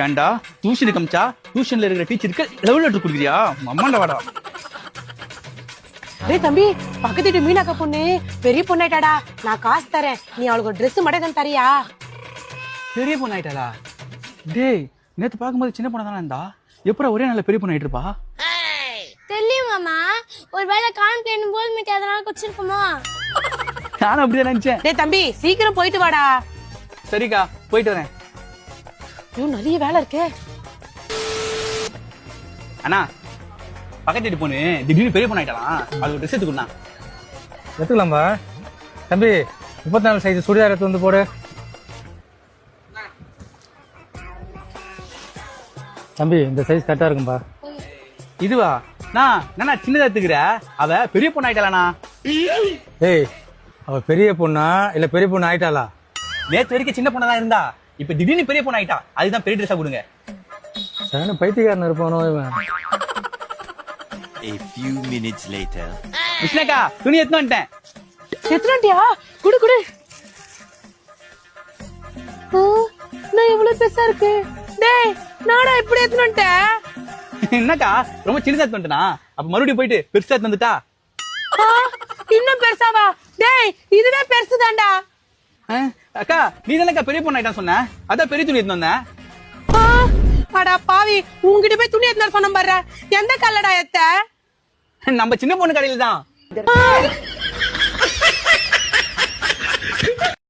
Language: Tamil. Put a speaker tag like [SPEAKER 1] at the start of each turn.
[SPEAKER 1] ஏன்டா டியூஷனுக்கு அமிச்சா டியூஷன்ல இருக்கிற டீச்சருக்கு லெவல் லெட்டர் கொடுக்குறியா? அம்மாண்ட வாடா.
[SPEAKER 2] டேய் தம்பி, பக்கத்து வீட்டு மீனாக்கா பொண்ணு பெரிய பொண்ணாயிட்டாடா. நான் காசு தரேன், நீ அவளுக்கு ட்ரெஸ் மட்டும் தான் தரியா?
[SPEAKER 1] பெரிய பொண்ணு ஆயிட்டாளா? டேய், நேத்து பாக்கும்போது சின்ன பொண்ணு தானே இருந்தா, எப்படா ஒரே நல்ல பெரிய பொண்ணு ஆயிட்டு இருப்பா?
[SPEAKER 3] தெரியுமாமா, ஒரு வேளை கான்பிளேன் போல் மீட் எதனால குச்சிருக்குமோ?
[SPEAKER 1] நானும் அப்படிதான் நினைச்சேன்.
[SPEAKER 2] டேய் தம்பி, சீக்கிரம் போயிட்டு வாடா.
[SPEAKER 1] சரிக்கா, போயிட்டு வரேன்.
[SPEAKER 2] ஐயோ, நிறைய வேலை இருக்கே.
[SPEAKER 1] அண்ணா, பக்கத்து வீட்டு பொண்ணு திடீர்னு பெரிய பொண்ணு ஆயிட்டாலாம், அது ட்ரெஸ் எடுத்துக்கணும்.
[SPEAKER 4] எடுத்துக்கலாம்பா. தம்பி 34 சைஸ் சுடிதார் எடுத்து வந்து போடு. தம்பி இந்த சைஸ் கரெக்டா இருக்கும்பா.
[SPEAKER 1] இதுவா? நான் சின்னதா எடுத்துக்கிற, அவ பெரிய பொண்ணு ஆயிட்டாளாண்ணா.
[SPEAKER 4] ஏய், அவ பெரிய பொண்ணா இல்ல பெரிய பொண்ணு ஆயிட்டாளா?
[SPEAKER 1] நேத்து வரைக்கும் சின்ன பொண்ணா தான் இருந்தா, இப்ப திடீர்னு பெரிய பொண்ணு ஆயிட்டா. அதுதான் பெரிய ட்ரெஸ்ஸா கொடுங்க.
[SPEAKER 4] சரியான பைத்தியக்காரன் இருப்பானோ இவன்.
[SPEAKER 5] A few minutes later.
[SPEAKER 1] விஷ்ணக்கா, துணி எடுத்து வந்துட்டேன்.
[SPEAKER 2] எத்தனாட்டியா? குடு குடு. நான் எவ்வளவு பெருசா இருக்கு. டேய், நானா இப்படி எத்தனாட்டேன்?
[SPEAKER 1] என்னக்கா ரொம்ப சின்னதா எடுத்து வந்துட்டனா? அப்ப மறுபடியும் போயிட்டு பெருசா எடுத்து வந்துட்டா?
[SPEAKER 2] இன்னும் பெருசாவா? டேய், இதுவே பெருசு தான்டா.
[SPEAKER 1] அக்கா, நீ தானக்கா பெரிய பொண்ணு ஆயிட்டான்னு சொன்ன, அதான் பெரிய துணி எடுத்து வந்தேன்.
[SPEAKER 2] அடா பாவி, உன்கிட்ட போய் துணி எடுத்து சொன்ன பாரு. எந்த கல்லடா எத்த?
[SPEAKER 1] நம்ம சின்ன பொண்ணு கடையில தான்.